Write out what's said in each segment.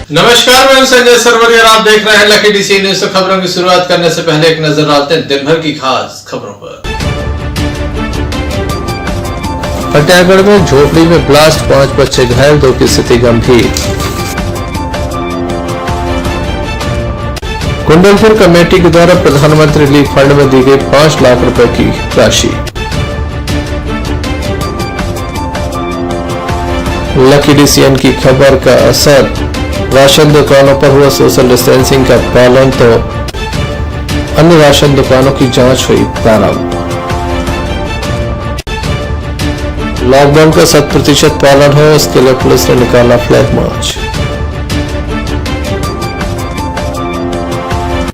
नमस्कार, मैं संजय सरवरिया और आप देख रहे हैं लकी डीसी न्यूज। खबरों की शुरुआत करने से पहले एक नजर डालते हैं दिन भर की खास खबरों पर। फतेहगढ़ में झोपड़ी में ब्लास्ट, 5 बच्चे घायल, 2 की स्थिति गंभीर। कुंडलपुर कमेटी के द्वारा प्रधानमंत्री रिलीफ फंड में दी गई 5 लाख रुपए की राशि। लकी डीसीएन की खबर का असर, राशन दुकानों पर हुआ सोशल डिस्टेंसिंग का पालन तो अन्य राशन दुकानों की जांच हुई प्रारंभ। लॉकडाउन का 100% पालन हो, इसके लिए पुलिस ने निकाला फ्लैग मार्च।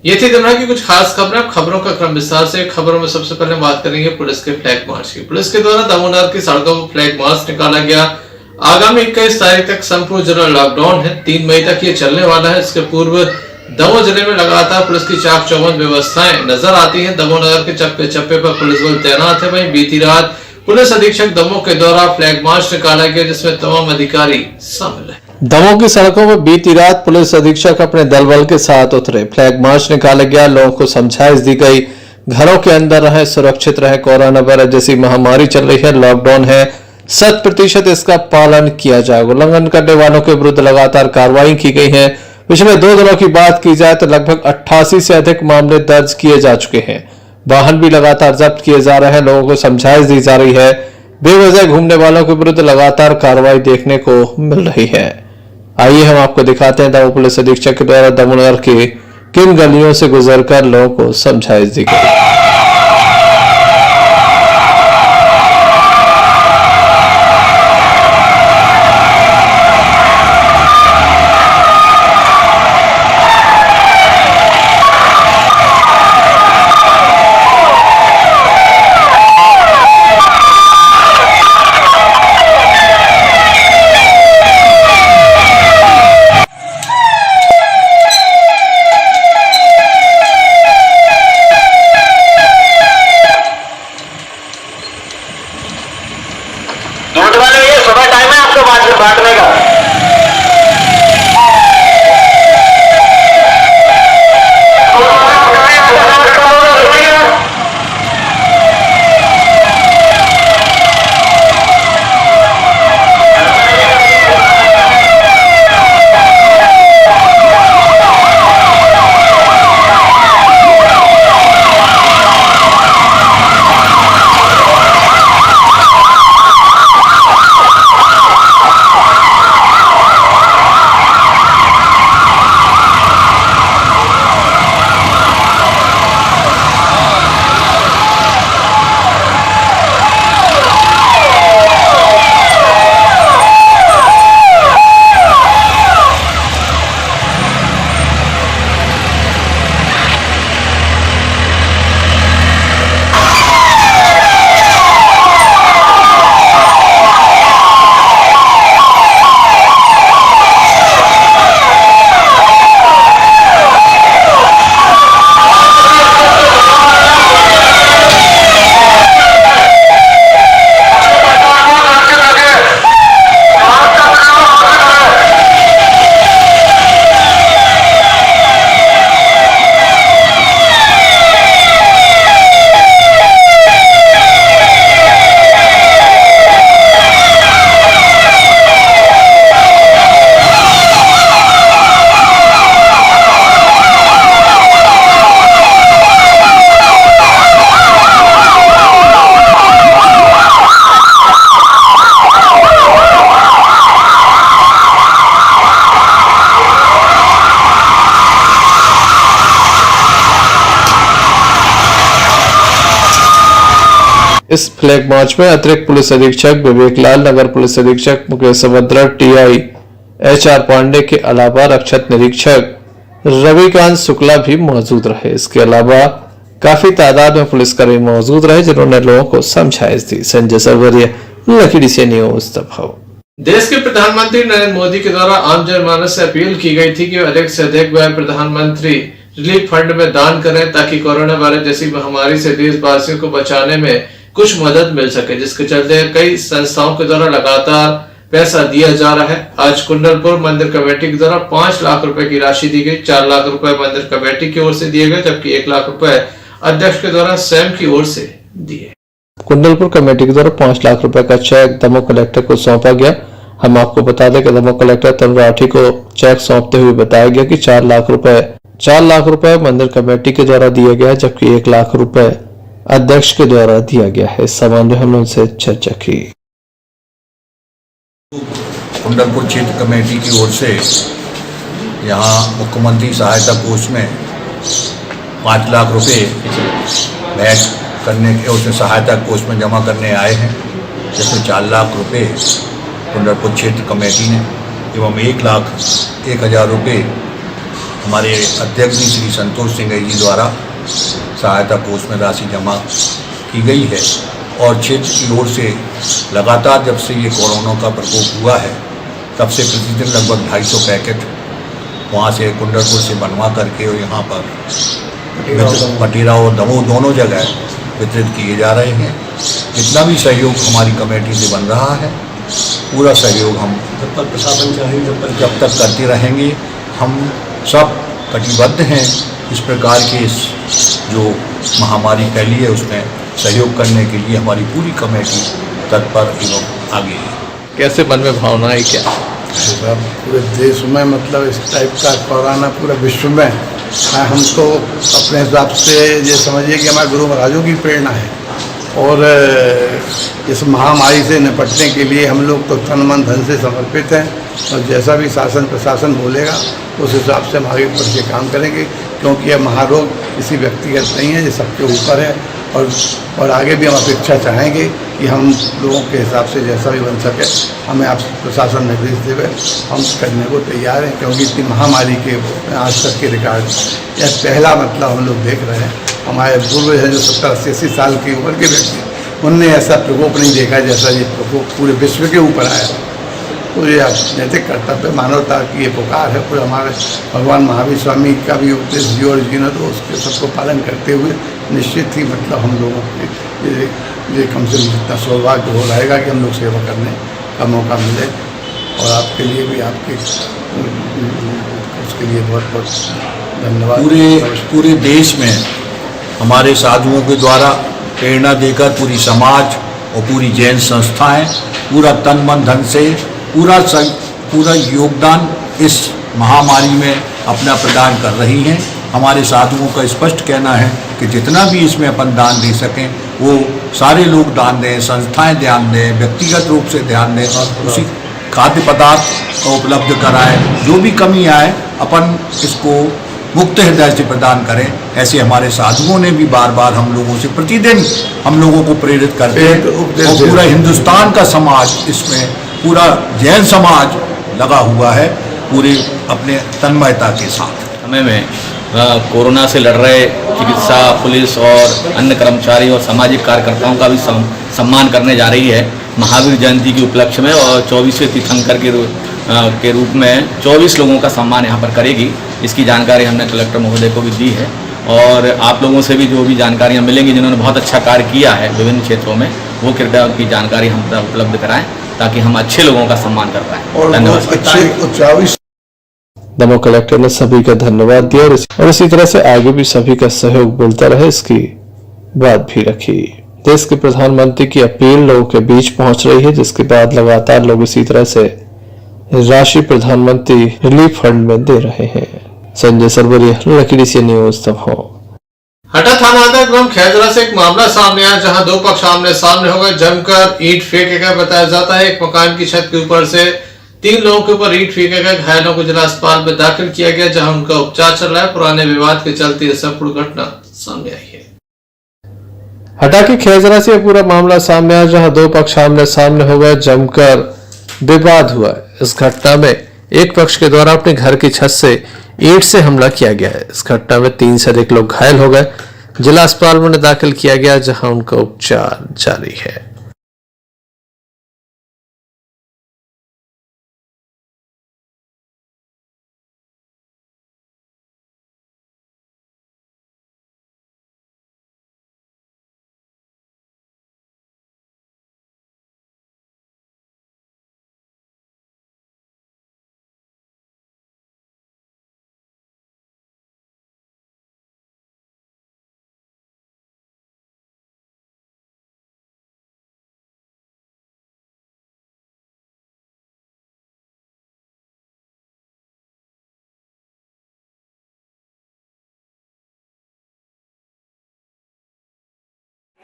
ये थी दुनिया की कुछ खास खबरें। खबरों का क्रम विस्तार से। खबरों में सबसे पहले बात करेंगे पुलिस के फ्लैग मार्च की। पुलिस के द्वारा दमोह की सड़कों पर फ्लैग मार्च निकाला गया। आगामी 21 तारीख तक संपूर्ण जिला लॉकडाउन है। 3 मई तक ये चलने वाला है। इसके पूर्व दमोह जिले में लगातार पुलिस की चाक चौबंद व्यवस्थाएं नजर आती हैं। दमोह नगर के चप्पे चप्पे पर पुलिस बल तैनात है। वहीं बीती रात पुलिस अधीक्षक दमोह के द्वारा फ्लैग मार्च निकाला गया, जिसमें तमाम अधिकारी शामिल है। दमोह की सड़कों पर बीती रात पुलिस अधीक्षक अपने दल बल के साथ उतरे। फ्लैग मार्च निकाला गया। लोगों को समझाइश दी गई, घरों के अंदर रहें, सुरक्षित रहें, कोरोना वायरस जैसी महामारी चल रही है, लॉकडाउन है, 100% इसका पालन किया जाएगा। उल्लंघन करने वालों के विरुद्ध लगातार कार्रवाई की गई है। पिछले 2 दिनों की बात की जाए तो लगभग 88 से अधिक मामले दर्ज किए जा चुके हैं। वाहन भी लगातार जब्त किए जा रहे हैं। लोगों को समझाइश दी जा रही है। बेवजह घूमने वालों के विरुद्ध लगातार कार्रवाई देखने को मिल रही है। आइए हम आपको दिखाते हैं दमोह पुलिस अधीक्षक के द्वारा दमोह नगर के किन गलियों से गुजरकर लोगों को समझाइश दी गई। दूध वाले ये सुबह टाइम है आपको बांटने का। इस फ्लैग मार्च में अतिरिक्त पुलिस अधीक्षक विवेक लाल, नगर पुलिस अधीक्षक मुकेश समुद्रा, टीआई HR पांडे के अलावा रक्षक निरीक्षक रविकांत शुक्ला भी मौजूद रहे। इसके अलावा काफी तादाद में पुलिसकर्मी मौजूद रहे जिन्होंने लोगों को समझाइश दी। Sanjay Sarwaria, lucky DC news, Damoh. देश के प्रधानमंत्री नरेंद्र मोदी के द्वारा आम जनमानस से अपील की गई थी कि अधिक से अधिक वह प्रधानमंत्री रिलीफ फंड में दान करें ताकि कोरोना वायरस जैसी महामारी से देशवासियों को बचाने में कुछ मदद मिल सके, जिसके चलते कई संस्थाओं के द्वारा लगातार पैसा दिया जा रहा है। आज कुंडलपुर मंदिर कमेटी के द्वारा 5 लाख रुपए की राशि दी गई। 4 लाख रुपए मंदिर कमेटी की ओर से दिए गए, जबकि 1 लाख रुपए अध्यक्ष के द्वारा स्वयं की ओर से दिए। कुंडलपुर कमेटी के द्वारा 5 लाख रुपए का चेक दमोह कलेक्टर को सौंपा गया। हम आपको बता दें कि दमोह कलेक्टर तरुण राठी को चेक सौंपते हुए बताया गया कि 4 लाख रुपए मंदिर कमेटी के द्वारा दिया गया, जबकि 1 लाख रुपए अध्यक्ष के द्वारा दिया गया है। इस संबंध में हमने उनसे चर्चा की। कुंडलपुर क्षेत्र कमेटी की ओर से यहाँ मुख्यमंत्री सहायता कोष में 5 लाख रुपए भेंट करने के उसमें सहायता कोष में जमा करने आए हैं, जिसमें 4 लाख रुपए कुंडलपुर क्षेत्र कमेटी ने एवं 1,01,000 रुपये हमारे अध्यक्ष जी श्री संतोष सिंह जी द्वारा सहायता कोष में राशि जमा की गई है। और क्षेत्र की ओर से लगातार जब से ये कोरोना का प्रकोप हुआ है, तब से प्रतिदिन लगभग 250 पैकेट वहाँ से कुंडलपुर से बनवा करके और यहाँ पर पटेरा और दमोह दोनों जगह वितरित किए जा रहे हैं। जितना भी सहयोग हमारी कमेटी से बन रहा है, पूरा सहयोग हम जब तक प्रशासन चाहे जब तक करते रहेंगे। हम सब कटिबद्ध हैं इस प्रकार की जो महामारी फैली है उसमें सहयोग करने के लिए हमारी पूरी कमेटी तत्पर एवं आगे है। कैसे मन में भावना है क्या? पूरे देश में मतलब इस टाइप का कोरोना पूरे विश्व में हम तो अपने हिसाब से ये समझिए कि हमारे गुरु महाराजों की प्रेरणा है। और इस महामारी से निपटने के लिए हम लोग तो तन मन धन से समर्पित हैं, और जैसा भी शासन प्रशासन बोलेगा उस हिसाब से हम आगे बढ़ के काम करेंगे, क्योंकि यह महारोग किसी व्यक्तिगत नहीं है, ये सबके ऊपर है। और आगे भी हम अपेक्षा चाहेंगे कि हम लोगों के हिसाब से जैसा भी बन सके हमें आप प्रशासन निर्देश देवे, हम करने को तैयार हैं, क्योंकि इतनी महामारी के आज तक के रिकॉर्ड यह पहला मतलब हम लोग देख रहे हैं। हमारे पूर्वज हैं जो 70-80 साल की उम्र के व्यक्ति, उनने ऐसा प्रकोप नहीं देखा जैसा ये प्रकोप पूरे विश्व के ऊपर आया। तो ये नैतिक कर्तव्य मानवता की ये पुकार है। पूरे हमारे भगवान महावीर स्वामी का भी उपदेश जियो और जीना, तो उसके सबको पालन करते हुए निश्चित ही मतलब हम लोगों के ये कम से कम जितना सौभाग्य हो रहेगा कि हम लोग सेवा करने का मौका मिले। और आपके लिए भी आपके उसके लिए बहुत बहुत धन्यवाद। पूरे देश में हमारे साधुओं के द्वारा प्रेरणा देकर पूरी समाज और पूरी जैन संस्थाएं पूरा तन मन धन से पूरा योगदान इस महामारी में अपना प्रदान कर रही हैं। हमारे साधुओं का स्पष्ट कहना है कि जितना भी इसमें अपन दान दे सकें वो सारे लोग दान दें, संस्थाएं ध्यान दें, व्यक्तिगत रूप से ध्यान दें, उसी खाद्य पदार्थ उपलब्ध कराएं, जो भी कमी आए अपन इसको मुक्त हृदय से प्रदान करें। ऐसे हमारे साधुओं ने भी बार बार हम लोगों से प्रतिदिन हम लोगों को प्रेरित करते हैं, और पूरा हिंदुस्तान का समाज इसमें पूरा जैन समाज लगा हुआ है पूरे अपने तन्मयता के साथ। समय में कोरोना से लड़ रहे चिकित्सा, पुलिस और अन्य कर्मचारी और सामाजिक कार्यकर्ताओं का भी सम्मान करने जा रही है महावीर जयंती के उपलक्ष्य में, और 24वें तीर्थंकर के रूप में 24 लोगों का सम्मान यहाँ पर करेगी। इसकी जानकारी हमने कलेक्टर महोदय को भी दी है, और आप लोगों से भी जो भी जानकारियाँ मिलेंगी जिन्होंने बहुत अच्छा कार्य किया है विभिन्न क्षेत्रों में, वो कृपया उनकी जानकारी हम तक उपलब्ध कराएं ताकि हम अच्छे लोगों का सम्मान कर पाएं। धन्यवाद। दमोह कलेक्टर ने सभी का धन्यवाद दिया और इसी तरह से आगे भी सभी का सहयोग मिलता रहे, इसकी बात भी रखी। देश के प्रधानमंत्री की अपील लोगों के बीच पहुंच रही है, जिसके बाद लगातार लोग इसी तरह से राशि प्रधानमंत्री रिलीफ फंड में दे रहे हैं। संजय सरवरिया, लकीडी से न्यूज दमोह। हटा थाना अंतर्गत खैजरा से एक मामला सामने आया, जहां दो पक्ष आमने सामने हो गए, जमकर ईंट फेंके गए। बताया जाता है एक मकान की छत के ऊपर से 3 लोगों के ऊपर ईंट फेंके गए। घायलों को जिला अस्पताल में दाखिल किया गया, जहां उनका उपचार चल रहा है। पुराने विवाद के चलते यह संपूर्ण घटना सामने आई है। हटा के खैजरा से पूरा मामला सामने आया, जहां दो पक्ष आमने सामने हो गए, जमकर विवाद हुआ। इस घटना में एक पक्ष के द्वारा अपने घर की छत से ईंट से हमला किया गया है। इस घटना में 3 से अधिक लोग घायल हो गए। जिला अस्पताल में दाखिल किया गया, जहां उनका उपचार जारी है।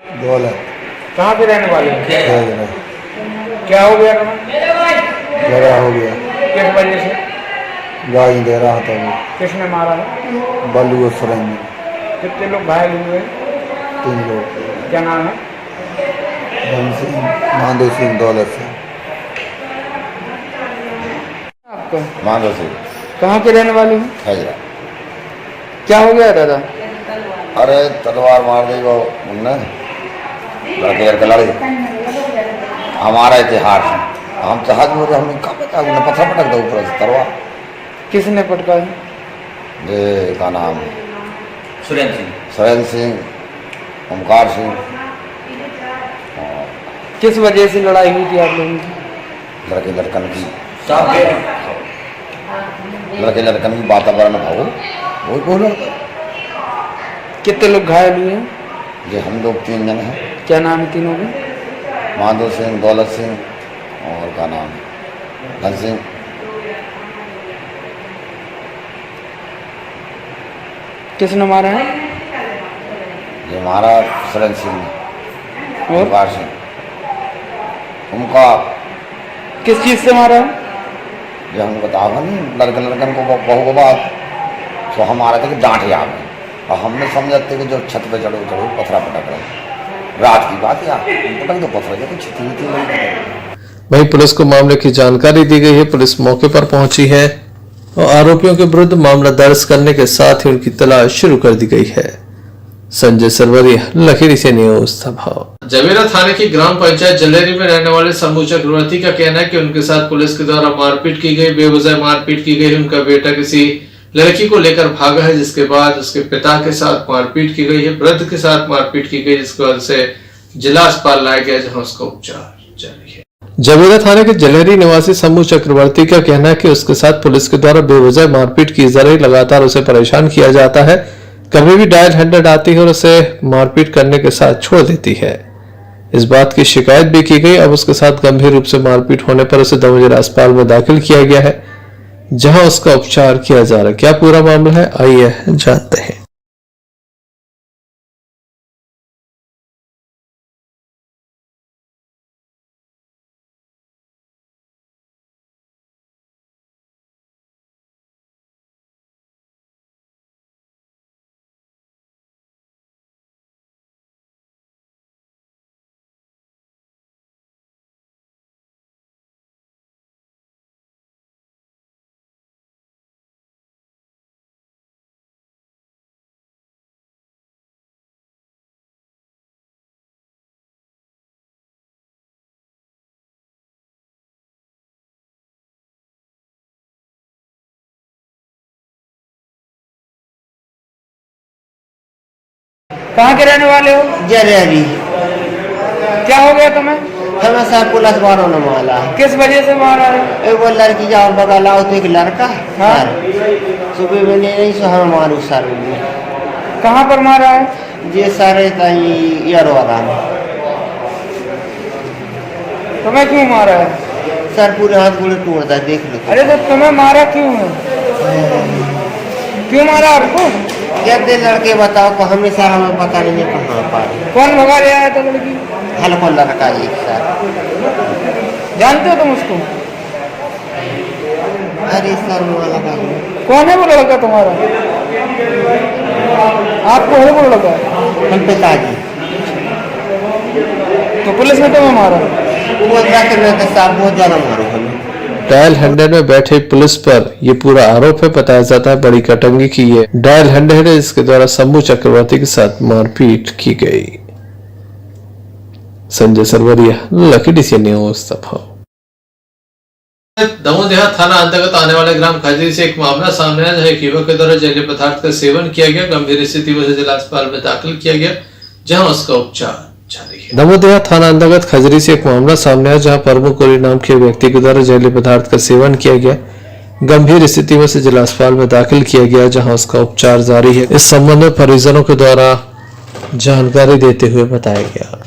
दौलत कहाँ के रहने वाले हो? गहरा क्या हो गया तुम्हें? हो गया किस वजह से? गाज दे रहा था वो किसने मारा है? बलू सुरंग कितने लोग घायल हुए हैं? 3 लोग क्या नाम है? धन सिंह माधो सिंह दौलत सिंह आपका माधो से कहाँ के रहने वाले हैं? हैजरा। क्या हो गया दादा? अरे तलवार मार दी वो उनने लड़के लड़के लड़े हमारा इतिहास हम जहाज में हमने कहा पता उन्हें पत्थर पटक दो ऊपर से तलवार किसने पटका है? ये का नाम सुरेंद्र सिंह ओमकार सिंह किस वजह से लड़ाई हुई थी आप लोगों की? लड़के लड़कन की लड़के लड़कन की वातावरण भाव वही बोलो कितने लोग घायल हुए हैं? ये हम लोग 3 जन हैं क्या नाम है तीनों के? माधो सिंह दौलत सिंह और का नाम धन सिंह। किसने मारा है? ये हमारा सुरेंद्र सिंह ने और ओमकार सिंह उनका किस चीज से मारा है? जो हम बताओ नहीं लड़के लड़कन को बहु बात तो हम आ रहे थे कि डांटे आ गए और हमने समझते कि जो छत पे चढ़ो चढ़ो पथरा पटक रहे रात की बात यार पटक दो पथरा जो छिती थी वहीं पुलिस को मामले की जानकारी दी गई है। पुलिस मौके पर पहुंची है और आरोपियों के विरुद्ध मामला दर्ज करने के साथ ही उनकी तलाश शुरू कर दी गई है। संजय सरवरिया, लखीरी से न्यूज दबाव। जवेरा थाने की ग्राम पंचायत जलेरी में रहने वाले शंभू चक्रवर्ती का कहना है कि उनके साथ पुलिस के द्वारा मारपीट की गई, बेवजह मारपीट की गई। उनका बेटा किसी लड़की को लेकर भागा है, जिसके बाद उसके पिता के साथ मारपीट की गई है, वृद्ध के साथ मारपीट की गई, जिसकी वजह से जिला अस्पताल लाया गया जहां उसका उपचार जारी है। जवेरा थाने के जलेरी निवासी शंभू चक्रवर्ती का कहना है कि उसके साथ पुलिस के द्वारा बेवजह मारपीट की जा रही, लगातार उसे परेशान किया जाता है। कभी भी डायल हैंडेड आती है और उसे मारपीट करने के साथ छोड़ देती है। इस बात की शिकायत भी की गई। अब उसके साथ गंभीर रूप से मारपीट होने पर उसे दमोह अस्पताल में दाखिल किया गया है, जहां उसका उपचार किया जा रहा है। क्या पूरा मामला है, आइए जानते हैं। कहाँ के रहने वाले हो? जलेबी क्या हो गया तुम्हें? हमें सर पुलिस वालों ने मारा। किस वजह से मारा है? वो लड़की जाओ बगल आओ तो एक लड़का हाँ? सर सुबह में नहीं सो हम मारू सर कहाँ पर मारा है? जे सर यरवादा में तुम्हें क्यों मारा है? सर पूरे हाथ गोड़े तोड़ता है, देख लो। अरे तो तुम्हें मारा क्यों है? क्यों मारा आपको? कहते लड़के बताओ को हमें सर हमें पता नहीं है कहाँ पर। कौन भगा ले आया था लड़की? हल्को लड़का एक सर। जानते हो तुम उसको? अरे सर वो लगा कौन है वो लड़का तुम्हारा? आपको है वो लड़का? हम पिताजी तो पुलिस ने तुम्हें मारा? वो जाकर साहब बहुत ज्यादा मारो हमें। डायल हैंडेड में बैठे पुलिस पर यह पूरा आरोप है। बताया जाता है बड़ी कटंगी की ये डायल हैंडेड है, जिसके द्वारा शंभू चक्रवर्ती के साथ मारपीट की गई। संजय सरवरिया, लखीडी से न्यूज दबाव। दमोह थाना अंतर्गत आने वाले ग्राम खजरी से एक मामला सामने आया, जहां एक युवक के द्वारा जहरीले पदार्थ का सेवन किया गया। गंभीर स्थिति में जिला अस्पताल में दाखिल किया गया, जहां उसका उपचार जारी है। दमोह थाना अंतर्गत खजरी से एक मामला सामने आया, जहां परमु कोरी नाम के व्यक्ति के द्वारा जहरीले पदार्थ का सेवन किया गया। गंभीर स्थिति में से जिला अस्पताल में दाखिल किया गया, जहां उसका उपचार जारी है। इस संबंध में परिजनों के द्वारा जानकारी देते हुए बताया गया।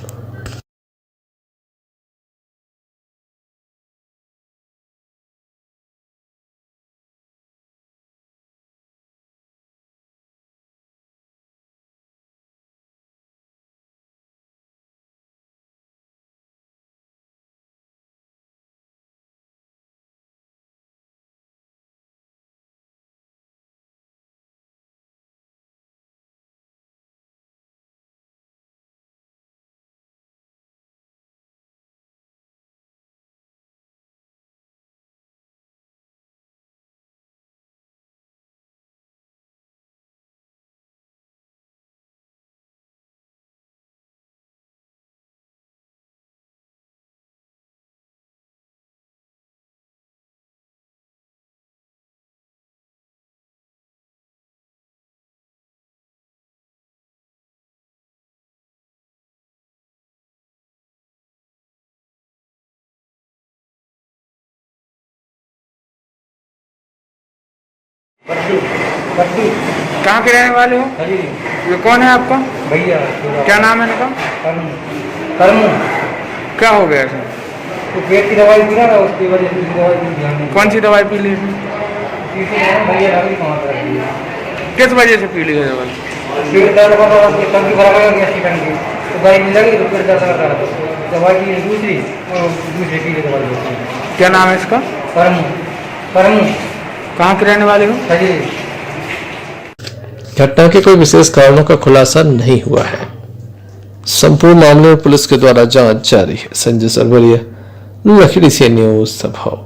कहाँ के रहने वाले हो? ये कौन है आपका भैया? क्या नाम है इनका? कर्म क्या हो गया सर? तो पेट की दवाई पी रहा था, उसकी वजह से दवाई की ध्यान नहीं। कौन सी दवाई पी ली? भैया अभी कहाँ पर किस वजह से पी ली है दवाई? पेट दर्द कर रहा था, टंकी खराब हो गई टंकी, तो दवाई मिल जाएगी तो पेट दर्द कर रहा था, दवाई की दूसरी और दूसरी की दवाई। क्या नाम है इसका? कर्म कर्म कहाँ के रहने वाले हो? सही। घटना के कोई विशेष कारणों का खुलासा नहीं हुआ है। संपूर्ण मामले में पुलिस के द्वारा जांच जारी है। संजय सरवरिया, लखीडी से न्यूज सभाओ।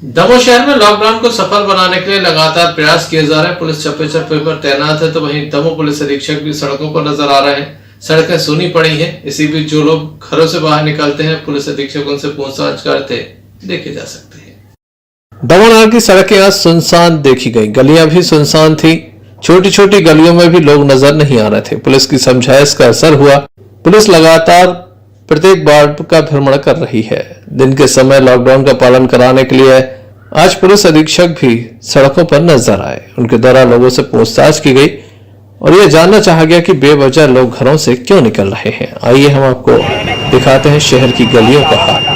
दमोह शहर में लॉकडाउन को सफल बनाने के लिए लगातार प्रयास किए जा रहे हैं। पुलिस चप्पे चप्पे पर तैनात है, तो वहीं दमोह पुलिस अधीक्षक भी सड़कों पर नजर आ रहे हैं। सड़कें सूनी पड़ी हैं। इसी बीच जो लोग घरों से बाहर निकलते हैं, पुलिस अधीक्षक उनसे पूछताछ करते देखे जा सकते हैं। दमोह नगर की सड़कें आज सुनसान देखी गई। गलियां भी सुनसान थी। छोटी छोटी गलियों में भी लोग नजर नहीं आ रहे थे। पुलिस की समझाइश का असर हुआ। पुलिस लगातार प्रत्येक वार्ड का भ्रमण कर रही है। दिन के समय लॉकडाउन का पालन कराने के लिए आज पुलिस अधीक्षक भी सड़कों पर नजर आए। उनके द्वारा लोगों से पूछताछ की गई और यह जानना चाहा गया कि बेवजह लोग घरों से क्यों निकल रहे हैं। आइए हम आपको दिखाते हैं शहर की गलियों का हाल।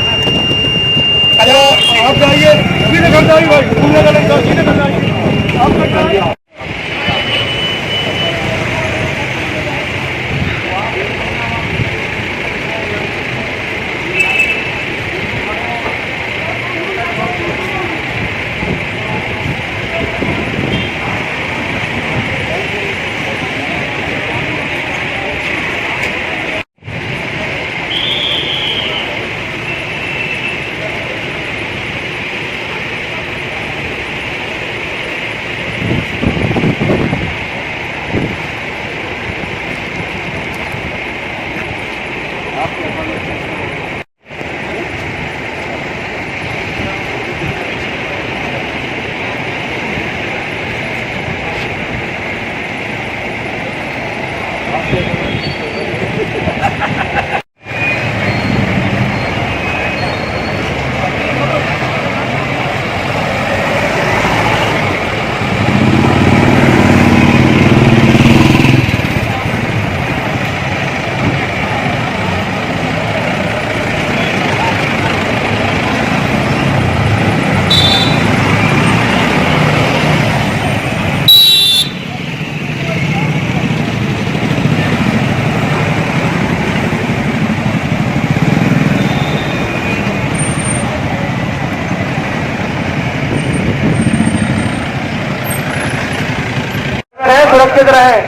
सुरक्षित रहे।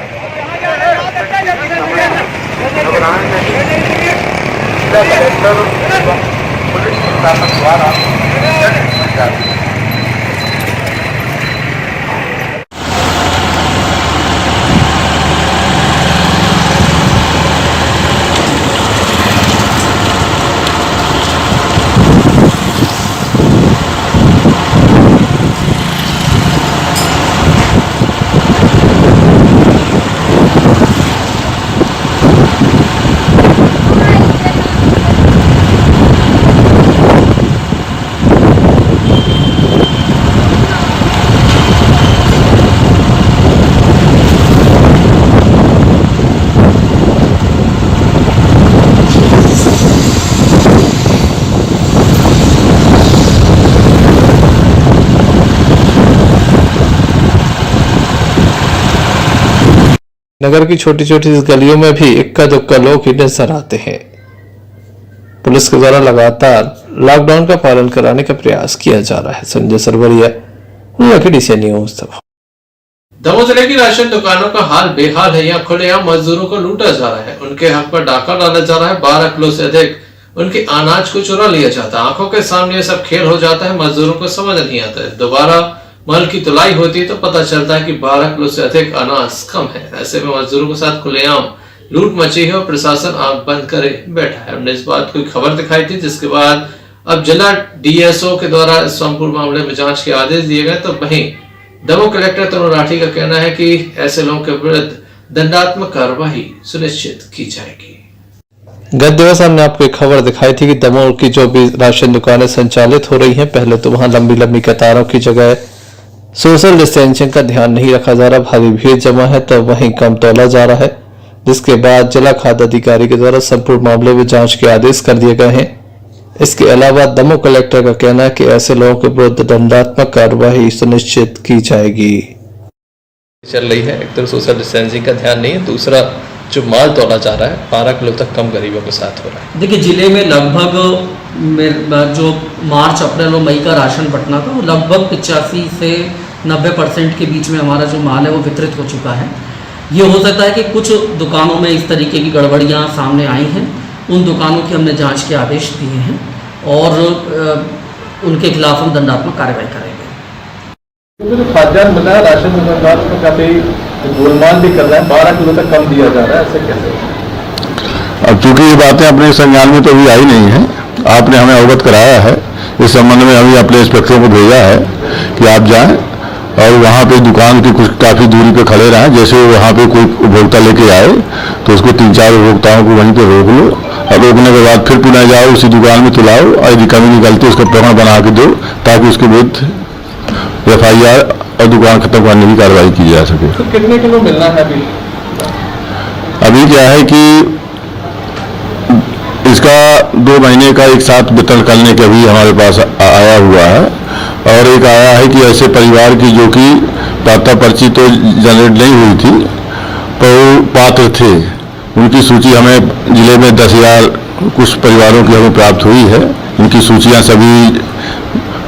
पुलिस प्रशासन द्वारा नगर की छोटी छोटी गलियों में भी इक्का दुक्का लोग ही नजर आते हैं। पुलिस के द्वारा लगातार लॉकडाउन का पालन कराने का प्रयास किया जा रहा है। संजय सरवरिया, लखीडी से न्यूज सभा। दमोह जिले की राशन दुकानों का हाल बेहाल है। यहाँ खुलेआम मजदूरों को लूटा जा रहा है। उनके हक पर डाका डाला जा रहा है। 12 किलो से अधिक उनके अनाज को चुरा लिया जाता है। आंखों के सामने ये सब खेल हो जाता है। मजदूरों को समझ नहीं आता है। दोबारा माल की तुलाई होती है तो पता चलता है कि 12 किलो से अधिक अनाज कम है। ऐसे में मजदूरों के साथ खुलेआम लूट मची है और प्रशासन आंख बंद करे बैठा है। हमने इस बात की खबर दिखाई थी, जिसके बाद अब जिला डीएसओ के द्वारा इस संपूर्ण मामले में जांच के आदेश दिए गए। तो वहीं दमोह कलेक्टर तरुण राठी का कहना है कि ऐसे लोगों के विरुद्ध दंडात्मक कार्रवाई सुनिश्चित की जाएगी। गत दिवस हमने आपको एक खबर दिखाई थी कि दमोह की जो भी राशन दुकानें संचालित हो रही हैं, पहले तो वहां लंबी लंबी कतारों की जगह सोशल डिस्टेंसिंग का ध्यान नहीं रखा जा रहा, भारी भीड़ जमा है तो वहीं कम तोला जा रहा है, जिसके बाद जिला खाद्य अधिकारी के द्वारा संपूर्ण मामले में जांच के आदेश कर दिए गए हैं। इसके अलावा दमोह कलेक्टर का कहना है कि ऐसे लोगों के विरुद्ध दंडात्मक कार्रवाई सुनिश्चित की जाएगी। चल रही है, एक तरफ सोशल डिस्टेंसिंग का ध्यान नहीं है, दूसरा जो माल तोला जा रहा है 12 किलो तक कम गरीबों के साथ हो रहा है। देखिए, जिले में लगभग जो मार्च अप्रैल और मई का राशन बंटना था वो लगभग 85 से 90% के बीच में हमारा जो माल है वो वितरित हो चुका है। ये हो सकता है कि कुछ दुकानों में इस तरीके की गड़बड़ियाँ सामने आई हैं, उन दुकानों की हमने जांच के आदेश दिए हैं और उनके खिलाफ हम दंडात्मक कार्रवाई करेंगे। जो खाद्यान्न बना है राशन दुकानदार में काफी गोलमाल भी कर रहा है, 12 किलो तक कम दिया जा रहा है, ऐसे कैसे? अब चूंकि ये बातें अपने संज्ञान में तो अभी आई नहीं है, आपने हमें अवगत कराया है, इस संबंध में अभी अपने इंस्पेक्टरों को भेजा है कि आप जाएं और वहाँ पे दुकान की कुछ काफ़ी दूरी पे खड़े रहें। जैसे वहाँ पे कोई उपभोक्ता लेके आए तो उसको 3-4 उपभोक्ताओं को वहीं पे रोक लो और रोकने के बाद फिर पुनः जाओ उसी दुकान में तुलाओ और यदि कमी निकलती उसका प्रमाण बना के दो ताकि उसके विरुद्ध FIR और दुकान खत्म करने की कार्रवाई की जा सके। तो कितने किलो मिलना है अभी क्या है कि इसका 2 महीने का एक साथ वितरण करने के अभी हमारे पास आया हुआ है और एक आया है कि ऐसे परिवार की जो कि पात्र पर्ची तो जनरेट नहीं हुई थी पर वो पात्र थे, उनकी सूची हमें जिले में 10,000 कुछ परिवारों की हमें प्राप्त हुई है। इनकी सूचियां सभी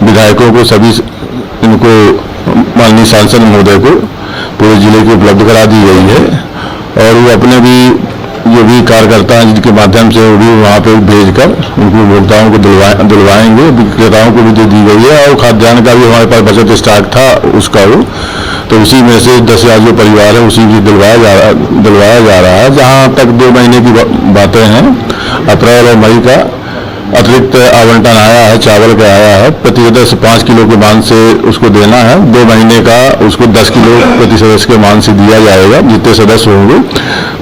विधायकों को, सभी इनको माननीय सांसद महोदय को पूरे जिले की उपलब्ध करा दी गई है और वो अपने भी जो भी कार्यकर्ता हैं जिनके माध्यम से वो भी वहाँ पे भेजकर उनको उपभोक्ताओं को दिलवाएंगे, विक्रेताओं को भी दे दी गई है और खाद्यान्न का भी हमारे पास बचत स्टॉक था उसका वो, तो उसी में से 10,000 जो परिवार है उसी भी दिलवाया जा रहा है। जहाँ तक 2 महीने की बातें हैं, अप्रैल और मई का अतिरिक्त आवंटन आया है, चावल का आया है, प्रति सदस्य 5 किलो के मान से उसको देना है। 2 महीने का उसको 10 किलो प्रति सदस्य के मान से दिया जाएगा। जितने सदस्य होंगे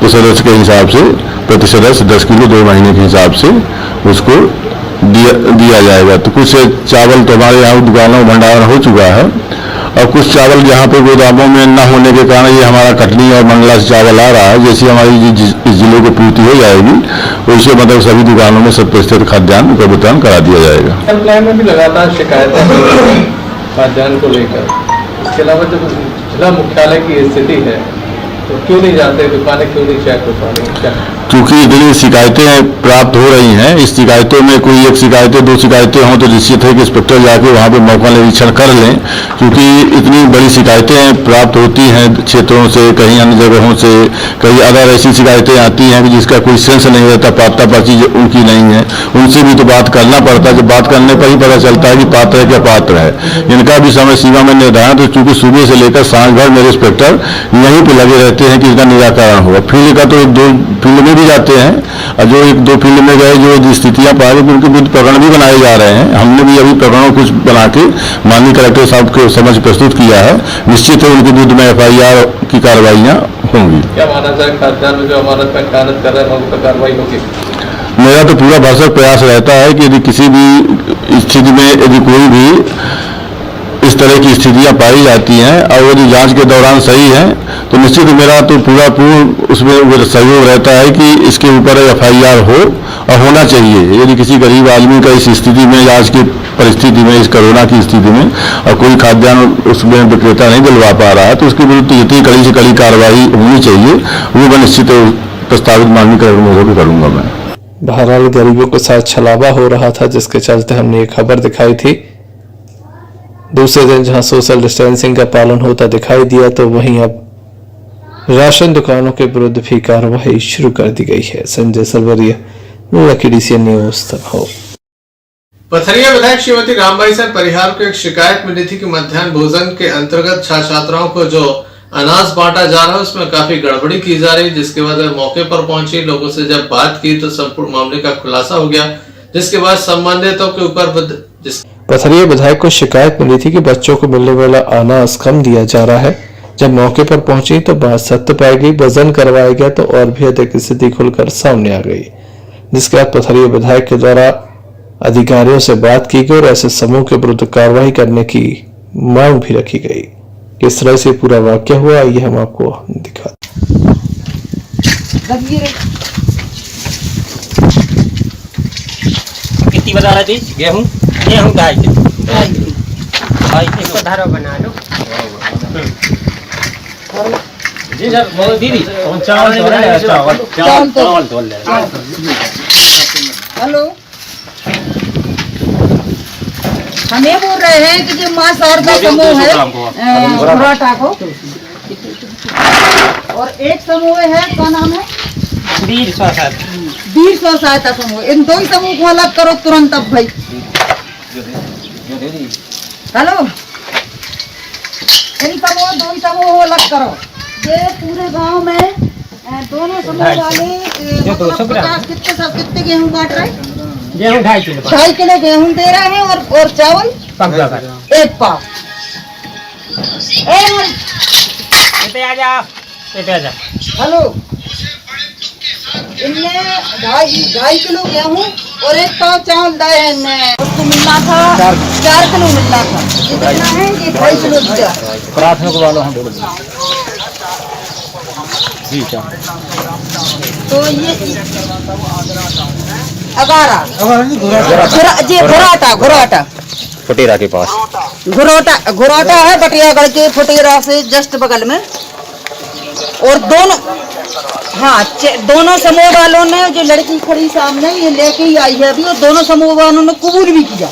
तो सदस्य के हिसाब से प्रति सदस्य 10 किलो 2 महीने के हिसाब से उसको दिया जाएगा। तो कुछ चावल तो हमारे यहाँ दुकानों में भंडारण हो चुका है और कुछ चावल यहाँ पे गोदामों में न होने के कारण ये हमारा कटनी और मंडला से चावल आ रहा है। जैसे हमारी इस जिले को पूर्ति हो जाएगी वैसे मतलब सभी दुकानों में 100% खाद्यान्न का वितरण करा दिया जाएगा। हेल्पलाइन में भी लगातार शिकायतें खाद्यान्न को लेकर, इसके अलावा जब जिला मुख्यालय की स्थिति है तो क्यों नहीं जाते, दुकानें क्यों नहीं चेक हो पा रही? क्योंकि इतनी शिकायतें प्राप्त हो रही हैं, इस शिकायतों में कोई एक शिकायतें 2 शिकायतें हों तो निश्चित है कि इंस्पेक्टर जाके वहाँ पे मौका निरीक्षण कर लें, क्योंकि इतनी बड़ी शिकायतें प्राप्त होती हैं क्षेत्रों से, कहीं अन्य जगहों से, कहीं अदर ऐसी शिकायतें आती हैं कि जिसका कोई सेंस नहीं रहता, पात्रता पर्ची उनकी नहीं है, उनसे भी तो बात करना पड़ता है। जब बात करने पर ही पता चलता है कि पात्र है क्या पात्र है। इनका भी समय सीमा में निर्धारण, तो चूंकि सुबह से लेकर सांझ भर मेरे इंस्पेक्टर यहीं पर लगे रहते हैं कि इसका निराकरण होगा। फील्ड का तो 2 फील्ड में भी जाते हैं और जो 1-2 फील्ड में गए जो स्थितियां पा रहे उनके विरुद्ध प्रकरण भी बनाए जा रहे हैं। हमने भी अभी प्रकरणों कुछ बना के माननीय कलेक्टर साहब के समझ प्रस्तुत किया है। निश्चित है उनके विरुद्ध में FIR की कार्रवाइयां होंगी। क्या माना जाए खाद्यान्न में जो अमानत पर खयानत कर रहे हैं उन पर कार्रवाई होगी? मेरा तो पूरा भरसक प्रयास रहता है कि यदि किसी भी स्थिति में यदि कोई भी इस तरह की स्थितियां पाई जाती हैं और यदि जांच के दौरान सही है तो निश्चित मेरा तो पूर्ण उसमें सहयोग रहता है कि इसके ऊपर FIR हो और होना चाहिए। यदि किसी गरीब आदमी का इस स्थिति में, आज की परिस्थिति में, इस कोरोना की स्थिति में और कोई खाद्यान्न उसमें विक्रेता नहीं दिलवा पा रहा है तो उसके विरुद्ध जितनी कड़ी से कड़ी कार्रवाई होनी चाहिए वो मैं निश्चित प्रस्तावित माननीय कलेक्टर महोदय को करूंगा। मैं बहरहाल गरीबों के साथ छलावा हो रहा था, जिसके चलते हमने ये खबर दिखाई थी। दूसरे दिन जहां सोशल डिस्टेंसिंग का पालन होता दिखाई दिया तो वहीं अब राशन दुकानों के विरुद्ध भी कार्रवाई शुरू कर दी गई है। संजय सलवरिया, लकी DCN न्यूज हो। पथरिया विधायक श्रीमती रामबाई से परिहार को एक शिकायत मिली थी कि मध्याह्न भोजन के अंतर्गत छात्राओं को जो अनाज बांटा जा रहा है उसमें काफी गड़बड़ी की जा रही, जिसके बाद मौके पर पहुंची, लोगों से जब बात की तो संपूर्ण मामले का खुलासा हो गया, जिसके बाद संबंधितों के ऊपर पथरिया विधायक को शिकायत मिली थी कि बच्चों को मिलने वाला अनाज कम दिया जा रहा है। जब मौके पर पहुंची तो बात सत्य पाई गई, वजन करवाया गया तो और भी अधिक स्थिति खुलकर सामने आ गई, जिसके बाद पथरिया विधायक के द्वारा अधिकारियों से बात की गई और ऐसे समूह के विरुद्ध कार्रवाई करने की मांग भी रखी गई। किस तरह से पूरा वाक्य हुआ ये हम आपको दिखा। कितनी बता रही थी? गेहूँ 2.5 इसको धारा बना लो। जी सर दीदी चावल हेलो, हम ये बोल रहे हैं कि जो माँ सौर का समूह है घुराटा को, और एक समूह है, क्या नाम है? वीर स्व सहायता समूह। इन दो ही समूह को अलग करो तुरंत अब भाई। हेलो, इन समूह दो ही समूह को अलग करो। ये पूरे गांव में दोनों समूह वाले मतलब 50 कितने गेहूँ बांट रहे हैं? गेहूँ 2.5 किलो गेहूँ दे रहे हैं और चावल 1 पाव। हेलो, इनने 2.5 किलो गेहूँ और 1 पाव चावल दिए हैं। इनने उसको मिलना था 4 किलो मिलना था। ये कितना है? ये 2.5 किलो दिया। प्राथमिक वालों हम जी क्या तो ये 11 जी घुराटा फुटेरा के पास घुराटा है, बटियागढ़ के फुटेरा से जस्ट बगल में। और दोनों समूह वालों ने, जो लड़की खड़ी सामने ये लेके ही आई है अभी, और दोनों समूह वालों ने कबूल भी किया।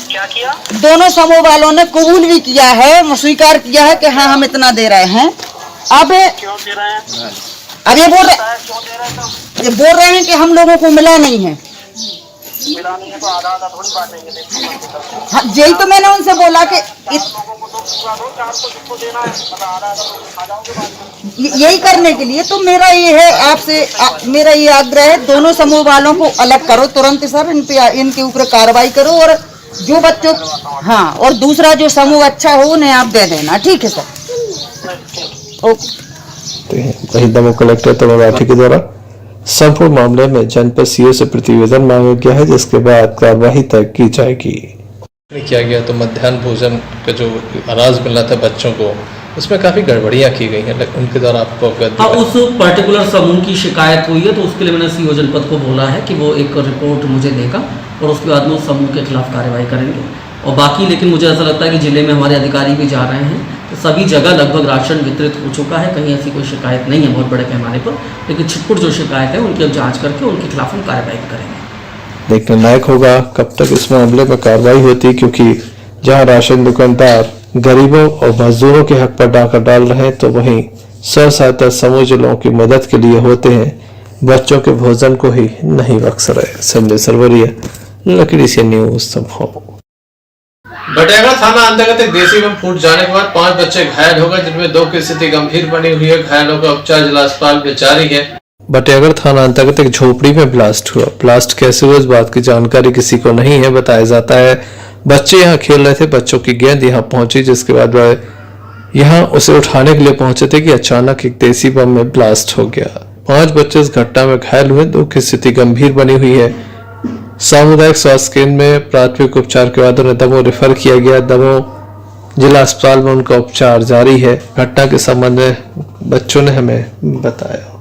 क्या किया? दोनों समूह वालों ने कबूल भी किया है, स्वीकार किया है कि हाँ हम इतना दे रहे हैं। अब क्यों दे रहे हैं? अब ये बोल रहे हैं कि हम लोगों को मिला नहीं है। मिला नहीं है तो आधा थोड़ी बांटेंगे। हाँ, यही तो मैंने उनसे बोला कि यही करने के लिए तो मेरा ये है आपसे, मेरा ये आग्रह है, दोनों समूह वालों को अलग करो तुरंत सर। इनके ऊपर कार्रवाई करो, और जो बच्चों, हाँ, और दूसरा जो समूह अच्छा हो उन्हें आप दे देना। ठीक है सर, वही दमोह कलेक्टर तरुण राठी के द्वारा संपूर्ण मामले में जनपद सीओ से प्रतिवेदन मांगा गया है, जिसके बाद कार्यवाही तय की जाएगी। किया गया तो मध्याह्न भोजन का जो अनाज मिलना था बच्चों को, उसमें काफी गड़बड़ियां की गई हैं, उनके द्वारा आपको उस पर्टिकुलर समूह की शिकायत हुई है, तो उसके लिए मैंने सीओ जनपद को बोला है कि वो एक रिपोर्ट मुझे देगा और उसके बाद में उस समूह के खिलाफ कार्रवाई करेंगे। और बाकी लेकिन मुझे ऐसा लगता है कि जिले में हमारे अधिकारी भी जा रहे हैं, तो सभी जगह लगभग राशन वितरित हो चुका है, कहीं ऐसी कोई शिकायत नहीं है बहुत बड़े पैमाने पर। लेकिन छिटपुट जो शिकायत है उनकी अब जांच करके उनके खिलाफ हम कार्रवाई करेंगे। देखने लायक होगा कब तक इस मामले में कार्रवाई होती, क्योंकि जहां राशन दुकानदार गरीबों और मजदूरों के हक पर डाका डाल रहे हैं, तो वहीं स्व सहायता समूह जो लोगों की मदद के लिए होते हैं, बच्चों के भोजन को ही नहीं बख्श रहे। संजय सरवरिया, लकड़ी से न्यूज संभव। बटियागढ़ थाना अंतर्गत एक देसी बम फूट जाने के बाद 5 बच्चे घायल हो गए, जिनमें 2 की स्थिति गंभीर बनी हुई है। घायलों का उपचार जिला अस्पताल में जारी है। बटियागढ़ थाना अंतर्गत एक झोपड़ी में ब्लास्ट हुआ। ब्लास्ट कैसे हुआ इस बात की जानकारी किसी को नहीं है। बताया जाता है बच्चे यहाँ खेल रहे थे, बच्चों की गेंद यहाँ पहुंची, जिसके बाद वह यहाँ उसे उठाने के लिए पहुंचे थे कि अचानक एक देसी बम में ब्लास्ट हो गया। 5 बच्चे इस घटना में घायल हुए, 2 की स्थिति गंभीर बनी हुई है। सामुदायिक स्वास्थ्य केंद्र में प्राथमिक उपचार के बाद उन्हें दमोह रेफर किया गया। दमोह जिला अस्पताल में उनका उपचार जारी है। घटना के संबंध में बच्चों ने हमें बताया।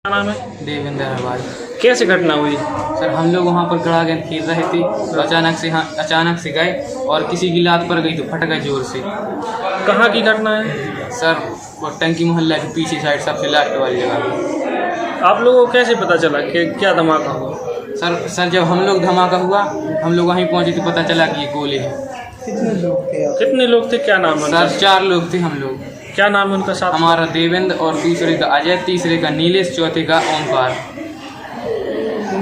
नाम है देवेंद्र हरवाल। कैसे घटना हुई? सर हम लोग वहाँ पर गड़ा गेंद खेल रहे थे, तो अचानक से गए और किसी की लात पर गई तो फट गए जोर से। कहाँ की घटना है? सर वो टंकी मोहल्ला के पीछे साइड सबसे लास्ट वाली जगह। आप लोगों को कैसे पता चला कि क्या धमाका हुआ? सर जब हम लोग धमाका हुआ, हम लोग वहीं पहुँचे तो पता चला कि ये गोले हैं। कितने लोग थे? क्या नाम है? सर 4 लोग थे हम लोग। क्या नाम है उनका? साथ हमारा देवेंद्र, और दूसरे का अजय, तीसरे का नीलेश, चौथे का ओमकार।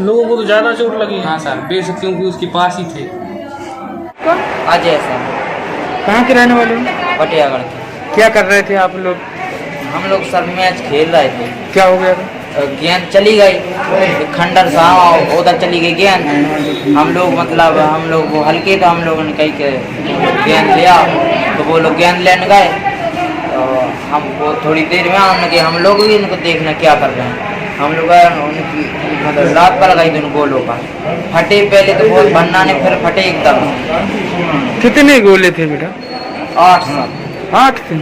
लोगों को तो ज़्यादा चोट लगी? हाँ सर, बेशक क्योंकि उसके पास ही थे। अजय सर। कहाँ के रहने वाले हैं? बटियागढ़ के। क्या कर रहे थे आप लोग? हम लोग सर मैच खेल रहे थे। क्या हो गया? गेंद चली गई, खंडर सा उधर चली गई गेंद। हम लोग वो हल्के, तो हम लोगों ने कहीं के गेंद लिया, तो वो लोग गेंद लेने गए, तो हमको थोड़ी देर में आने के हम लोग भी इनको देखना क्या कर रहे हैं, हम लोग मतलब लात पर लगाई दोनों गोलों का। फटे पहले तो बहुत बनना ने, फिर फटे एकदम। कितने गोले थे बेटा? 8 सब। 8 थे।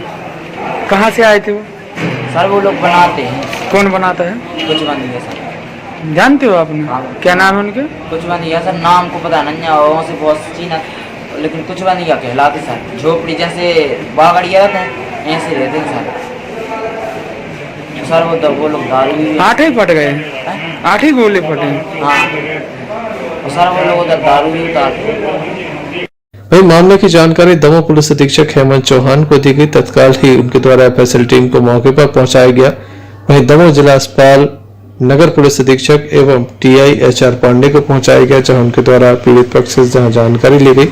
कहाँ से आए थे वो? सर वो लोग बनाते हैं। कौन बनाता है? कुछ बंदिया सर। जानते हो आपने? क्या नाम है उनके? कुछ बंदिया सर, नाम को पता नहीं है, वहाँ से बहुत चीना, लेकिन कुछ बंदिया कहलाते सर। झोपड़ी जैसे बागड़िया रहते हैं, ऐसे रहते हैं सर। सर वो लोग दारू भी 8 ही फट गए? 8 ही गोले फटे? हाँ। और सर वो लोग उधर दारू भी उतारते। वही मामले की जानकारी दमोह पुलिस अधीक्षक हेमंत चौहान को दी गई। तत्काल ही उनके द्वारा एफएसएल टीम को मौके पर पहुंचाया गया। वहीं दमोह जिला अस्पताल नगर पुलिस अधीक्षक एवं टीआई एचआर पांडे को पहुंचाया गया, जहां उनके द्वारा पीड़ित पक्ष से जहां जानकारी ली गई,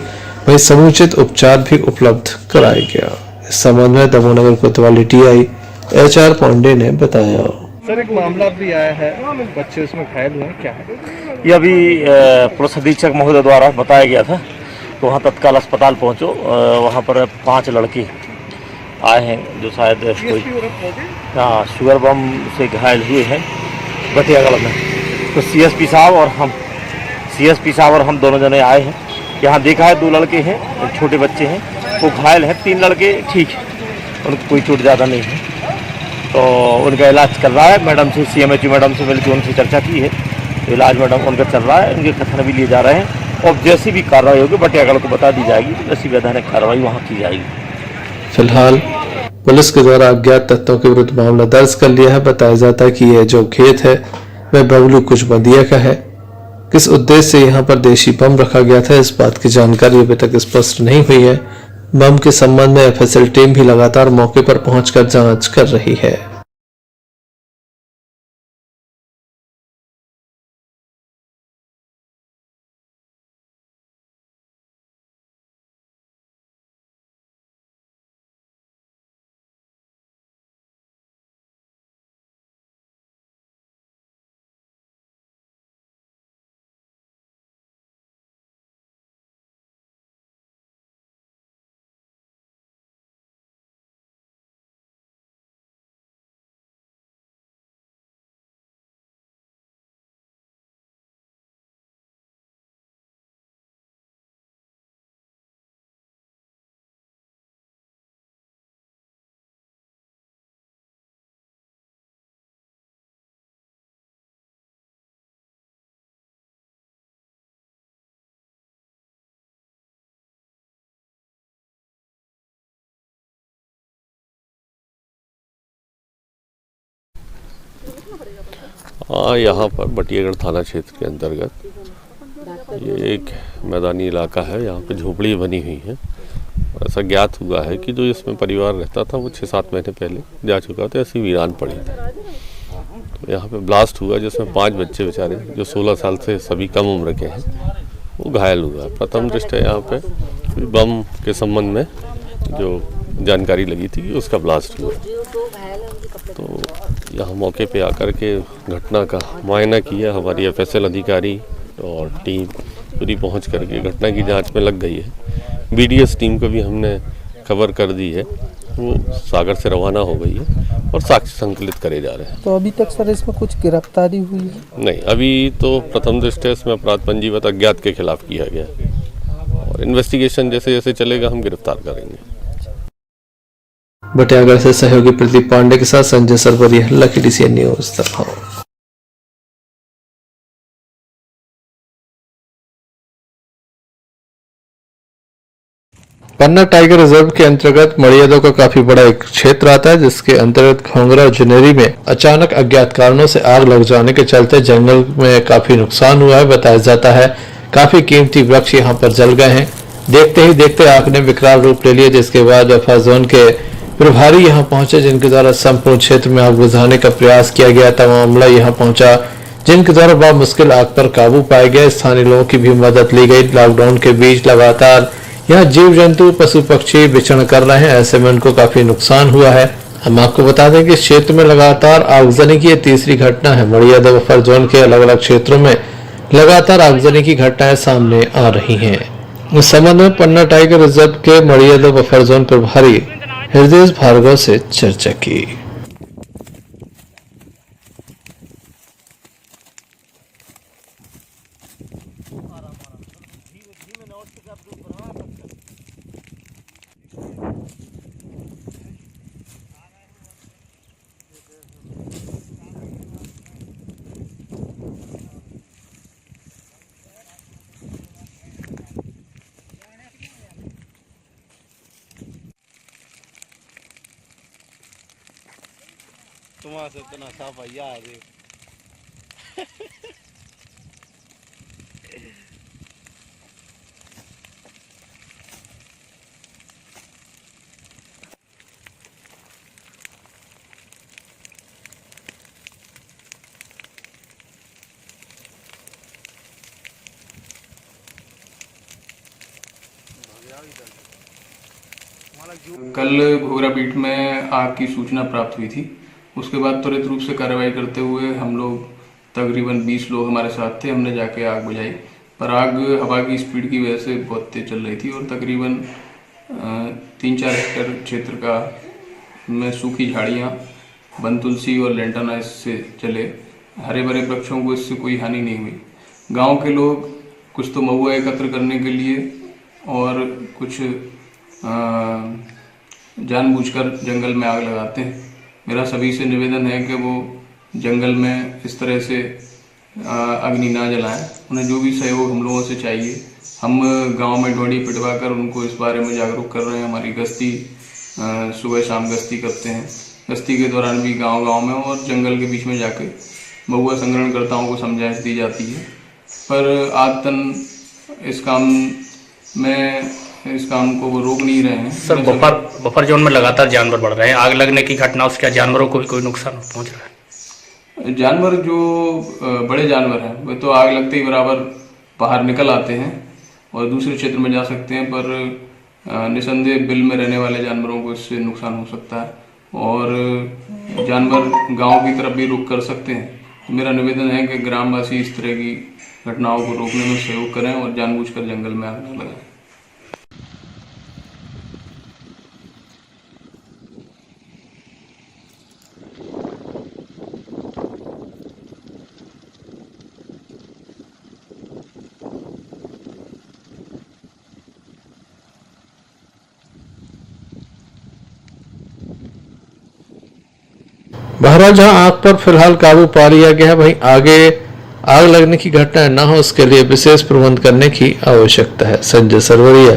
वहीं समुचित उपचार भी उपलब्ध कराया गया। इस संबंध में दमोह नगर कोतवाली टीआई एचआर पांडे ने बताया। सर एक मामला भी आया है, बच्चे उसमें घायल हुए, क्या है? ये अभी पुलिस अधीक्षक महोदय द्वारा बताया गया था, तो वहाँ तत्काल अस्पताल पहुँचो। वहाँ पर 5 लड़के आए हैं जो शायद कोई शुगर बम से घायल हुए हैं बटियागढ़ में। तो सीएसपी साहब और हम दोनों जने आए हैं। यहाँ देखा है 2 लड़के हैं, छोटे बच्चे हैं, वो घायल हैं। 3 लड़के ठीक है, उनको कोई चोट ज़्यादा नहीं है। तो उनका इलाज चल रहा है। मैडम से CMHO मैडम से मिलकर उनसे चर्चा की है, तो इलाज मैडम उनका चल रहा है। उनके कथन भी लिए जा रहे हैं और जैसी भी कार्रवाई होगी बटियागढ़ को बता दी जाएगी, जैसी वैधानिक कार्रवाई वहाँ की जाएगी। फिलहाल पुलिस के द्वारा अज्ञात तत्वों के विरुद्ध मामला दर्ज कर लिया है। बताया जाता है कि यह जो खेत है वह बबलू कुछ बंदिया का है। किस उद्देश्य से यहाँ पर देशी बम रखा गया था, इस बात की जानकारी अभी तक स्पष्ट नहीं हुई है। बम के संबंध में एफएसएल टीम भी लगातार मौके पर पहुंचकर जांच कर रही है। यहाँ पर बटियागढ़ थाना क्षेत्र के अंतर्गत ये एक मैदानी इलाका है। यहाँ पे झोपड़ी बनी हुई है। ऐसा ज्ञात हुआ है कि जो इसमें परिवार रहता था वो 6-7 महीने पहले जा चुका था, ऐसी वीरान पड़ी थी। तो यहाँ पे ब्लास्ट हुआ जिसमें 5 बच्चे बेचारे जो 16 साल से सभी कम उम्र के हैं वो घायल हुआ। प्रथम दृष्टया यहाँ पे बम के संबंध में जो जानकारी लगी थी कि उसका ब्लास्ट हुआ। तो यहाँ मौके पे आकर के घटना का मुआयना किया। हमारी एफएसएल अधिकारी और टीम पूरी पहुँच करके घटना की जांच में लग गई है। बीडीएस टीम को भी हमने खबर कर दी है, वो सागर से रवाना हो गई है और साक्ष्य संकलित करे जा रहे हैं। तो अभी तक सर इसमें कुछ गिरफ्तारी हुई है? नहीं, अभी तो प्रथम दृष्टया इसमें अपराध पंजीबद्ध अज्ञात के खिलाफ किया गया और इन्वेस्टिगेशन जैसे जैसे चलेगा हम गिरफ्तार करेंगे। बटियागढ़ से सहयोगी प्रदीप पांडे के साथ Sanjay Sarwaria, lucky DCN news Damoh. Panna tiger reserve के अंतर्गत मड़ियादों का काफी बड़ा एक क्षेत्र आता है, जिसके अंतर्गत खोंगरा जुनेरी में अचानक अज्ञात कारणों से आग लग जाने के चलते जंगल में काफी नुकसान हुआ है। बताया जाता है काफी कीमती वृक्ष यहाँ पर जल गए हैं। देखते ही देखते आग ने विकराल रूप ले लिया, जिसके बाद बफर जोन के प्रभारी यहां पहुंचे, जिनके द्वारा संपूर्ण क्षेत्र में आग बुझाने का प्रयास किया गया था। मामला यहां पहुंचा, जिनके द्वारा बहुत मुश्किल आग पर काबू पाया गया। स्थानीय लोगों की भी मदद ली गई। लॉकडाउन के बीच लगातार यहाँ जीव जंतु पशु पक्षी विचरण कर रहे हैं, ऐसे में उनको काफी नुकसान हुआ है। हम आपको बता दें कि इस क्षेत्र में लगातार आगजनी की तीसरी घटना है। मड़ियादा बफर जोन के अलग अलग क्षेत्रों में लगातार आगजनी की घटनाएं सामने आ रही हैं। इस संबंध में पन्ना टाइगर रिजर्व के मड़ियादा बफर जोन प्रभारी हृदय भार्गव से चर्चा की। तुम्हारा से इतना साफ भैया है रे। कल घोघरा बीट में आग की सूचना प्राप्त हुई थी। उसके बाद त्वरित रूप से कार्रवाई करते हुए हम लोग तकरीबन 20 लोग हमारे साथ थे। हमने जाके आग बुझाई, पर आग हवा की स्पीड की वजह से बहुत तेज चल रही थी और तकरीबन 3-4 हेक्टेयर क्षेत्र का में सूखी झाड़ियाँ, वन तुलसी और लैंटर्न इससे चले। हरे भरे वृक्षों को इससे कोई हानि नहीं हुई। गांव के लोग कुछ तो महुआ एकत्र करने के लिए और कुछ जानबूझकर जंगल में आग लगाते हैं। मेरा सभी से निवेदन है कि वो जंगल में इस तरह से अग्नि ना जलाएं। उन्हें जो भी सहयोग हम लोगों से चाहिए, हम गांव में ढोड़ी पिटवा कर उनको इस बारे में जागरूक कर रहे हैं। हमारी गश्ती सुबह शाम गश्ती करते हैं। गश्ती के दौरान भी गांव-गांव में और जंगल के बीच में जाके महुआ संग्रहणकर्ताओं को समझाइश दी जाती है। पर आदतन इस काम को वो रोक नहीं रहे हैं। सर, बफर जोन में लगातार जानवर बढ़ रहे हैं। आग लगने की घटना, उसके जानवरों को भी कोई नुकसान पहुंच रहा है? जानवर जो बड़े जानवर हैं वे तो आग लगते ही बराबर बाहर निकल आते हैं और दूसरे क्षेत्र में जा सकते हैं, पर निसंदेह बिल में रहने वाले जानवरों को इससे नुकसान हो सकता है और जानवर गांव की तरफ भी रुख कर सकते हैं। तो मेरा निवेदन है कि ग्रामवासी इस तरह की घटनाओं को रोकने में सहयोग करें और जानबूझकर जंगल में आग न लगाएं। बहरहाल जहां आग पर फिलहाल काबू पा लिया गया है, वहीं आगे आग लगने की घटना न हो उसके लिए विशेष प्रबंध करने की आवश्यकता है। Sanjay Sarwaria,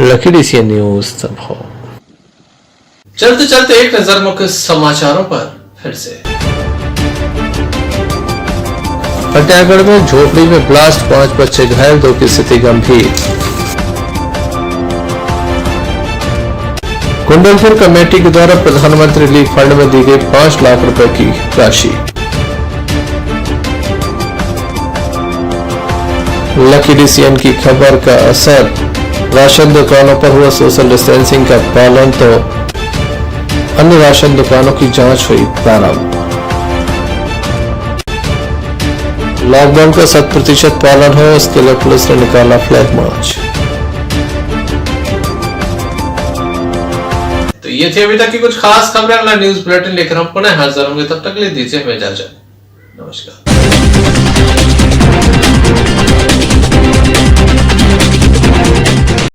lucky DCN news संभव। चलते चलते एक नजर मुख्य समाचारों पर फिर से। फतेहगढ़ में झोपड़ी में ब्लास्ट, 5 बच्चे घायल, 2 की स्थिति गंभीर। कुंडलपुर कमेटी के द्वारा प्रधानमंत्री रिलीफ फंड में दी गई 5 लाख रुपए की राशि। लकी DCN की खबर का असर, राशन दुकानों पर हुआ सोशल डिस्टेंसिंग का पालन तो अन्य राशन दुकानों की जांच हुई प्रारंभ। लॉकडाउन का 100% पालन हो इसके लिए पुलिस ने निकाला फ्लैग मार्च। तो ये थी अभी तक की कुछ खास खबरें। अगला न्यूज बुलेटिन लेकर हम पुनः हाजिर होंगे, तब तक के लिए दीजिए हमें इजाजत। नमस्कार।